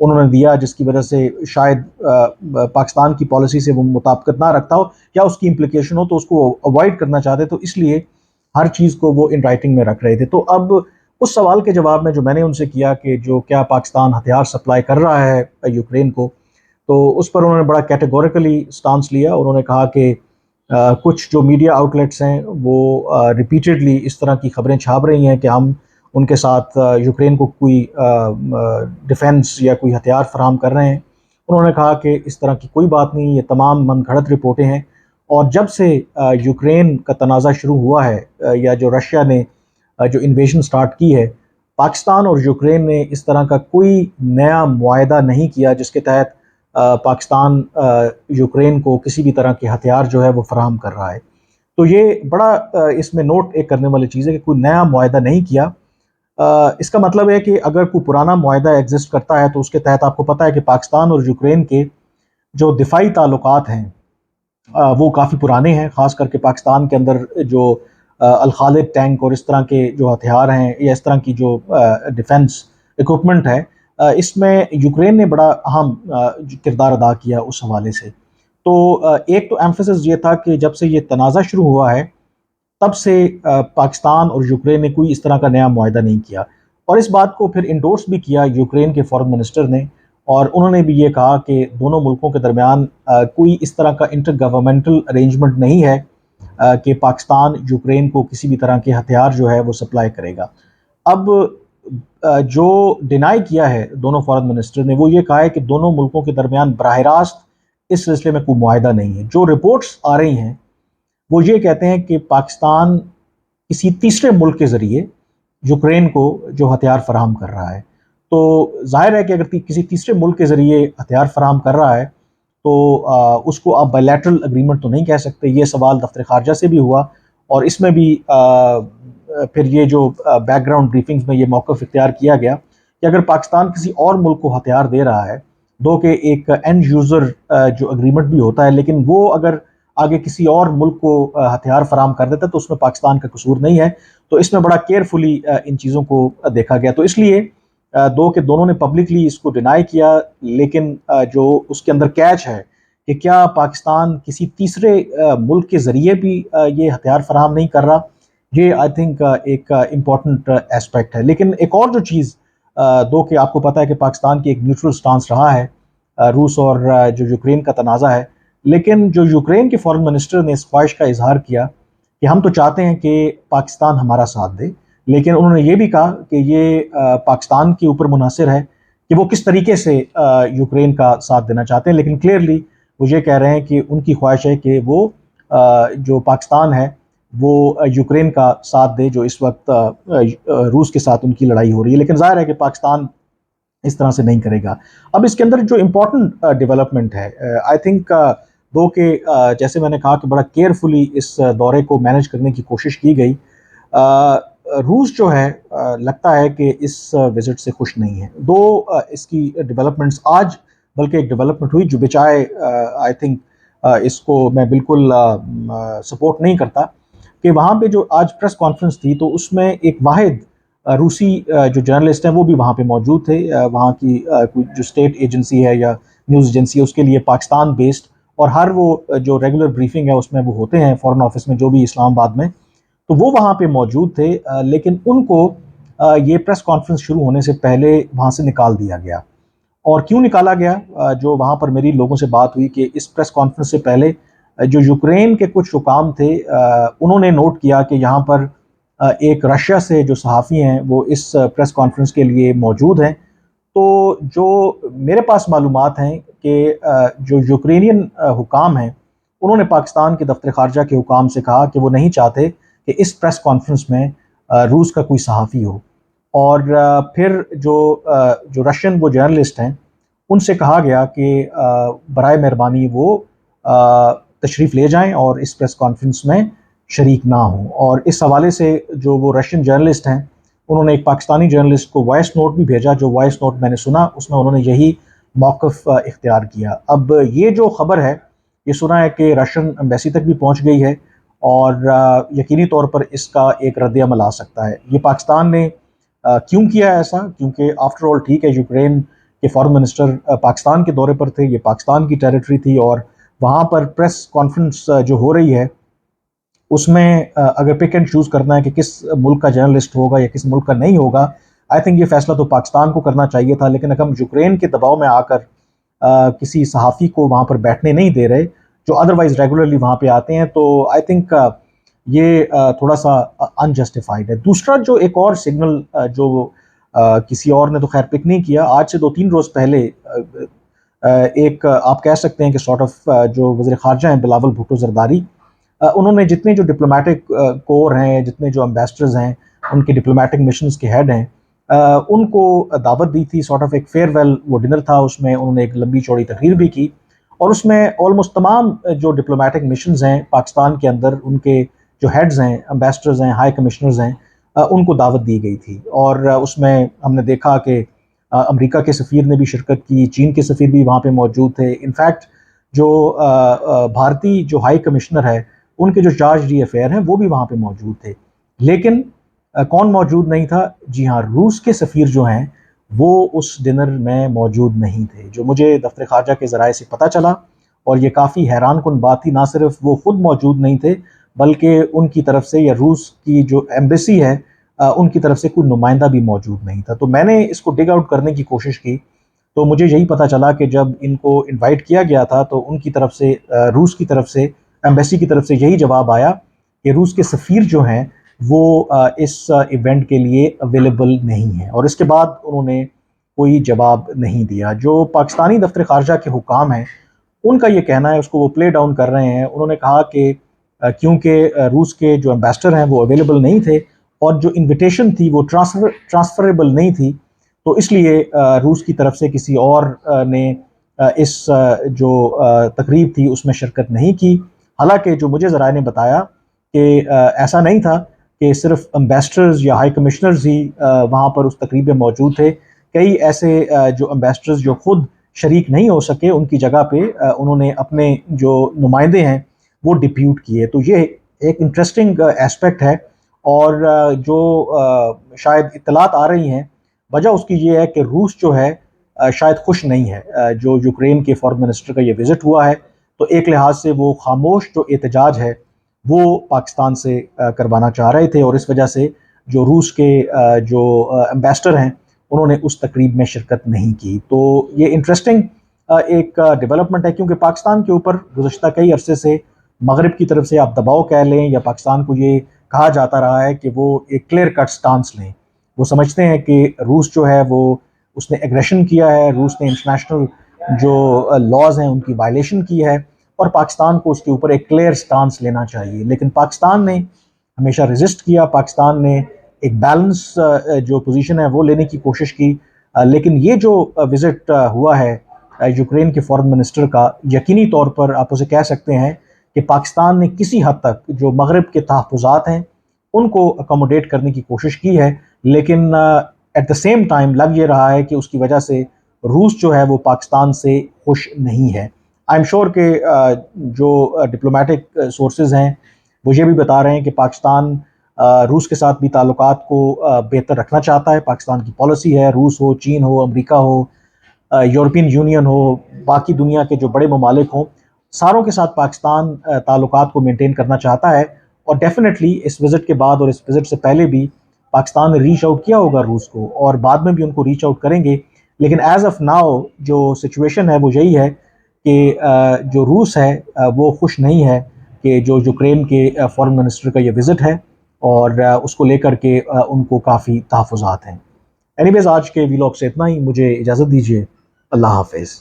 انہوں نے دیا جس کی وجہ سے شاید پاکستان کی پالیسی سے وہ مطابقت نہ رکھتا ہو یا اس کی امپلیکیشن ہو، تو اس کو اوائڈ کرنا چاہتے، تو اس لیے ہر چیز کو وہ ان رائٹنگ میں رکھ رہے تھے۔ تو اب اس سوال کے جواب میں جو میں نے ان سے کیا کہ جو کیا پاکستان ہتھیار سپلائی کر رہا ہے یوکرین کو، تو اس پر انہوں نے بڑا کیٹیگوریکلی سٹانس لیا۔ انہوں نے کہا کہ کچھ جو میڈیا آؤٹلیٹس ہیں وہ ریپیٹڈلی اس طرح کی خبریں چھاپ رہی ہیں کہ ہم ان کے ساتھ یوکرین کو کوئی ڈیفنس یا کوئی ہتھیار فراہم کر رہے ہیں۔ انہوں نے کہا کہ اس طرح کی کوئی بات نہیں، یہ تمام من گھڑت رپورٹیں ہیں، اور جب سے یوکرین کا تنازع شروع ہوا ہے یا جو رشیا نے جو انویژن سٹارٹ کی ہے، پاکستان اور یوکرین نے اس طرح کا کوئی نیا معاہدہ نہیں کیا جس کے تحت پاکستان یوکرین کو کسی بھی طرح کے ہتھیار جو ہے وہ فراہم کر رہا ہے۔ تو یہ بڑا اس میں نوٹ ایک کرنے والی چیز ہے کہ کوئی نیا معاہدہ نہیں کیا۔ اس کا مطلب ہے کہ اگر کوئی پرانا معاہدہ ایگزسٹ کرتا ہے تو اس کے تحت آپ کو پتہ ہے کہ پاکستان اور یوکرین کے جو دفاعی تعلقات ہیں وہ کافی پرانے ہیں، خاص کر کے پاکستان کے اندر جو الخالد ٹینک اور اس طرح کے جو ہتھیار ہیں یا اس طرح کی جو ڈیفنس اکوپمنٹ ہے، اس میں یوکرین نے بڑا اہم کردار ادا کیا اس حوالے سے۔ تو ایک تو ایمفیسس یہ تھا کہ جب سے یہ تنازع شروع ہوا ہے تب سے پاکستان اور یوکرین نے کوئی اس طرح کا نیا معاہدہ نہیں کیا، اور اس بات کو پھر انڈورس بھی کیا یوکرین کے فارن منسٹر نے، اور انہوں نے بھی یہ کہا کہ دونوں ملکوں کے درمیان کوئی اس طرح کا انٹر گورنمنٹل ارینجمنٹ نہیں ہے کہ پاکستان یوکرین کو کسی بھی طرح کے ہتھیار جو ہے وہ سپلائی کرے گا۔ اب جو ڈینائی کیا ہے دونوں فارن منسٹر نے وہ یہ کہا ہے کہ دونوں ملکوں کے درمیان براہ راست اس سلسلے میں کوئی معاہدہ نہیں ہے۔ جو رپورٹس آ رہی ہیں وہ یہ کہتے ہیں کہ پاکستان کسی تیسرے ملک کے ذریعے یوکرین کو جو ہتھیار فراہم کر رہا ہے، تو ظاہر ہے کہ اگر کسی تیسرے ملک کے ذریعے ہتھیار فراہم کر رہا ہے تو اس کو آپ بائیلیٹرل اگریمنٹ تو نہیں کہہ سکتے۔ یہ سوال دفتر خارجہ سے بھی ہوا، اور اس میں بھی پھر یہ جو بیک گراؤنڈ بریفنگز میں یہ موقف اختیار کیا گیا کہ اگر پاکستان کسی اور ملک کو ہتھیار دے رہا ہے، دو کہ ایک اینڈ یوزر جو اگریمنٹ بھی ہوتا ہے، لیکن وہ اگر آگے کسی اور ملک کو ہتھیار فراہم کر دیتا ہے تو اس میں پاکستان کا قصور نہیں ہے۔ تو اس میں بڑا کیئرفلی ان چیزوں کو دیکھا گیا۔ تو اس لیے دو کہ دونوں نے پبلکلی اس کو ڈینائی کیا، لیکن جو اس کے اندر کیچ ہے کہ کیا پاکستان کسی تیسرے ملک کے ذریعے بھی یہ ہتھیار فراہم نہیں کر رہا، یہ آئی تھنک ایک امپورٹنٹ ایسپیکٹ ہے۔ لیکن ایک اور جو چیز دو کہ آپ کو پتہ ہے کہ پاکستان کی ایک نیوٹرل سٹانس رہا ہے روس اور جو یوکرین کا تنازع ہے، لیکن جو یوکرین کے فارن منسٹر نے اس خواہش کا اظہار کیا کہ ہم تو چاہتے ہیں کہ پاکستان ہمارا ساتھ دے، لیکن انہوں نے یہ بھی کہا کہ یہ پاکستان کے اوپر منحصر ہے کہ وہ کس طریقے سے یوکرین کا ساتھ دینا چاہتے ہیں، لیکن کلیئرلی وہ یہ کہہ رہے ہیں کہ ان کی خواہش ہے کہ وہ جو پاکستان ہے وہ یوکرین کا ساتھ دے جو اس وقت روس کے ساتھ ان کی لڑائی ہو رہی ہے، لیکن ظاہر ہے کہ پاکستان اس طرح سے نہیں کرے گا۔ اب اس کے اندر جو امپورٹنٹ ڈیولپمنٹ ہے آئی تھنک دو کہ جیسے میں نے کہا کہ بڑا کیئرفلی اس دورے کو مینج کرنے کی کوشش کی گئی۔ روس جو ہے لگتا ہے کہ اس وزٹ سے خوش نہیں ہے۔ دو اس کی ڈیولپمنٹس آج بلکہ ایک ڈیولپمنٹ ہوئی جو بچائے آئی تھنک اس کو میں بالکل سپورٹ نہیں کرتا، کہ وہاں پہ جو آج پریس کانفرنس تھی تو اس میں ایک واحد روسی جو جرنلسٹ ہیں وہ بھی وہاں پہ موجود تھے۔ وہاں کی کوئی جو اسٹیٹ ایجنسی ہے یا نیوز ایجنسی ہے اس کے لیے پاکستان بیسڈ، اور ہر وہ جو ریگولر بریفنگ ہے اس میں وہ ہوتے ہیں فورن آفس میں جو بھی اسلام آباد میں، تو وہ وہاں پہ موجود تھے، لیکن ان کو یہ پریس کانفرنس شروع ہونے سے پہلے وہاں سے نکال دیا گیا۔ اور کیوں نکالا گیا؟ جو وہاں پر میری لوگوں سے بات ہوئی کہ اس پریس کانفرنس سے پہلے جو یوکرین کے کچھ حکام تھے انہوں نے نوٹ کیا کہ یہاں پر ایک رشیا سے جو صحافی ہیں وہ اس پریس کانفرنس کے لیے موجود ہیں۔ تو جو میرے پاس معلومات ہیں کہ جو یوکرینین حکام ہیں انہوں نے پاکستان کے دفتر خارجہ کے حکام سے کہا کہ وہ نہیں چاہتے کہ اس پریس کانفرنس میں روس کا کوئی صحافی ہو، اور پھر جو رشین وہ جرنلسٹ ہیں ان سے کہا گیا کہ برائے مہربانی وہ تشریف لے جائیں اور اس پریس کانفرنس میں شریک نہ ہوں۔ اور اس حوالے سے جو وہ رشین جرنلسٹ ہیں انہوں نے ایک پاکستانی جرنلسٹ کو وائس نوٹ بھی بھیجا، جو وائس نوٹ میں نے سنا اس میں انہوں نے یہی موقف اختیار کیا۔ اب یہ جو خبر ہے یہ سنا ہے کہ رشین ایمبیسی تک بھی پہنچ گئی ہے، اور یقینی طور پر اس کا ایک رد عمل آ سکتا ہے۔ یہ پاکستان نے کیوں کیا ہے ایسا؟ کیونکہ آفٹر آل ٹھیک ہے یوکرین کہ فارن منسٹر پاکستان کے دورے پر تھے، یہ پاکستان کی ٹیریٹری تھی، اور وہاں پر پریس کانفرنس جو ہو رہی ہے اس میں اگر پک اینڈ چوز کرنا ہے کہ کس ملک کا جرنلسٹ ہوگا یا کس ملک کا نہیں ہوگا، آئی تھنک یہ فیصلہ تو پاکستان کو کرنا چاہیے تھا. لیکن اگر ہم یوکرین کے دباؤ میں آ کر کسی صحافی کو وہاں پر بیٹھنے نہیں دے رہے جو ادروائز ریگولرلی وہاں پہ آتے ہیں، تو آئی تھنک یہ تھوڑا سا انجسٹیفائڈ ہے. دوسرا جو ایک اور سگنل جو کسی اور نے تو خیر پک نہیں کیا، آج سے 2-3 روز پہلے ایک آپ کہہ سکتے ہیں کہ سارٹ آف جو وزیر خارجہ ہیں بلاول بھٹو زرداری، انہوں نے جتنے جو ڈپلومیٹک کور ہیں، جتنے جو امبیسڈرز ہیں، ان کے ڈپلومیٹک مشنز کے ہیڈ ہیں، ان کو دعوت دی تھی. سارٹ آف ایک فیئر ویل وہ ڈنر تھا، اس میں انہوں نے ایک لمبی چوڑی تقریر بھی کی، اور اس میں آلموسٹ تمام جو ڈپلومیٹک مشنز ہیں پاکستان کے اندر، ان کے جو ہیڈز ہیں، امبیسڈرز ہیں، ہائی کمشنرز ہیں، ان کو دعوت دی گئی تھی. اور اس میں ہم نے دیکھا کہ امریکہ کے سفیر نے بھی شرکت کی، چین کے سفیر بھی وہاں پہ موجود تھے. انفیکٹ جو بھارتی جو ہائی کمشنر ہے، ان کے جو چارج ڈی افیئر ہیں، وہ بھی وہاں پہ موجود تھے. لیکن کون موجود نہیں تھا؟ جی ہاں، روس کے سفیر جو ہیں وہ اس ڈنر میں موجود نہیں تھے، جو مجھے دفتر خارجہ کے ذرائع سے پتہ چلا. اور یہ کافی حیران کن بات تھی، نہ صرف وہ خود موجود نہیں تھے بلکہ ان کی طرف سے یا روس کی جو ایمبیسی ہے ان کی طرف سے کوئی نمائندہ بھی موجود نہیں تھا. تو میں نے اس کو ڈگ آؤٹ کرنے کی کوشش کی، تو مجھے یہی پتہ چلا کہ جب ان کو انوائٹ کیا گیا تھا تو ان کی طرف سے روس کی طرف سے ایمبیسی کی طرف سے یہی جواب آیا کہ روس کے سفیر جو ہیں وہ اس ایونٹ کے لیے اویلیبل نہیں ہیں، اور اس کے بعد انہوں نے کوئی جواب نہیں دیا. جو پاکستانی دفتر خارجہ کے حکام ہیں ان کا یہ کہنا ہے، اس کو وہ پلے ڈاؤن کر رہے ہیں. انہوں نے کہا کہ کیونکہ روس کے جو امبیسڈر ہیں وہ اویلیبل نہیں تھے اور جو انویٹیشن تھی وہ ٹرانسفریبل نہیں تھی، تو اس لیے روس کی طرف سے کسی اور نے اس جو تقریب تھی اس میں شرکت نہیں کی. حالانکہ جو مجھے ذرائع نے بتایا کہ ایسا نہیں تھا کہ صرف امبیسڈرز یا ہائی کمشنرز ہی وہاں پر اس تقریب میں موجود تھے. کئی ایسے جو امبیسڈرز جو خود شریک نہیں ہو سکے، ان کی جگہ پہ انہوں نے اپنے جو نمائندے ہیں وہ ڈپیوٹ کیے. تو یہ ایک انٹرسٹنگ ایسپیکٹ ہے، اور جو شاید اطلاعات آ رہی ہیں وجہ اس کی یہ ہے کہ روس جو ہے شاید خوش نہیں ہے جو یوکرین کے فارن منسٹر کا یہ وزٹ ہوا ہے. تو ایک لحاظ سے وہ خاموش جو احتجاج ہے وہ پاکستان سے کروانا چاہ رہے تھے، اور اس وجہ سے جو روس کے جو امبیسڈر ہیں انہوں نے اس تقریب میں شرکت نہیں کی. تو یہ انٹرسٹنگ ایک ڈیولپمنٹ ہے، کیونکہ پاکستان کے اوپر گزشتہ کئی عرصے سے مغرب کی طرف سے آپ دباؤ کہہ لیں، یا پاکستان کو یہ کہا جاتا رہا ہے کہ وہ ایک کلیئر کٹ سٹانس لیں. وہ سمجھتے ہیں کہ روس جو ہے وہ اس نے ایگریشن کیا ہے، روس نے انٹرنیشنل جو لاز ہیں ان کی وائلیشن کی ہے، اور پاکستان کو اس کے اوپر ایک کلیئر سٹانس لینا چاہیے. لیکن پاکستان نے ہمیشہ ریزسٹ کیا، پاکستان نے ایک بیلنس جو پوزیشن ہے وہ لینے کی کوشش کی. لیکن یہ جو وزٹ ہوا ہے یوکرین کے فارن منسٹر کا، یقینی طور پر آپ اسے کہہ سکتے ہیں کہ پاکستان نے کسی حد تک جو مغرب کے تحفظات ہیں ان کو اکوموڈیٹ کرنے کی کوشش کی ہے. لیکن ایٹ دا سیم ٹائم لگ یہ رہا ہے کہ اس کی وجہ سے روس جو ہے وہ پاکستان سے خوش نہیں ہے. آئی ایم شور کہ جو ڈپلومیٹک سورسز ہیں وہ یہ بھی بتا رہے ہیں کہ پاکستان روس کے ساتھ بھی تعلقات کو بہتر رکھنا چاہتا ہے. پاکستان کی پالیسی ہے، روس ہو، چین ہو، امریکہ ہو، یورپین یونین ہو، باقی دنیا کے جو بڑے ممالک ہوں، ساروں کے ساتھ پاکستان تعلقات کو مینٹین کرنا چاہتا ہے. اور ڈیفینیٹلی اس وزٹ کے بعد اور اس وزٹ سے پہلے بھی پاکستان نے ریچ آؤٹ کیا ہوگا روس کو، اور بعد میں بھی ان کو ریچ آؤٹ کریں گے. لیکن ایز آف ناؤ جو سچویشن ہے وہ یہی ہے کہ جو روس ہے وہ خوش نہیں ہے کہ جو یوکرین کے فارن منسٹر کا یہ وزٹ ہے، اور اس کو لے کر کے ان کو کافی تحفظات ہیں. اینی ویز آج کے ویلاگ سے اتنا ہی، مجھے اجازت دیجیے. اللہ حافظ.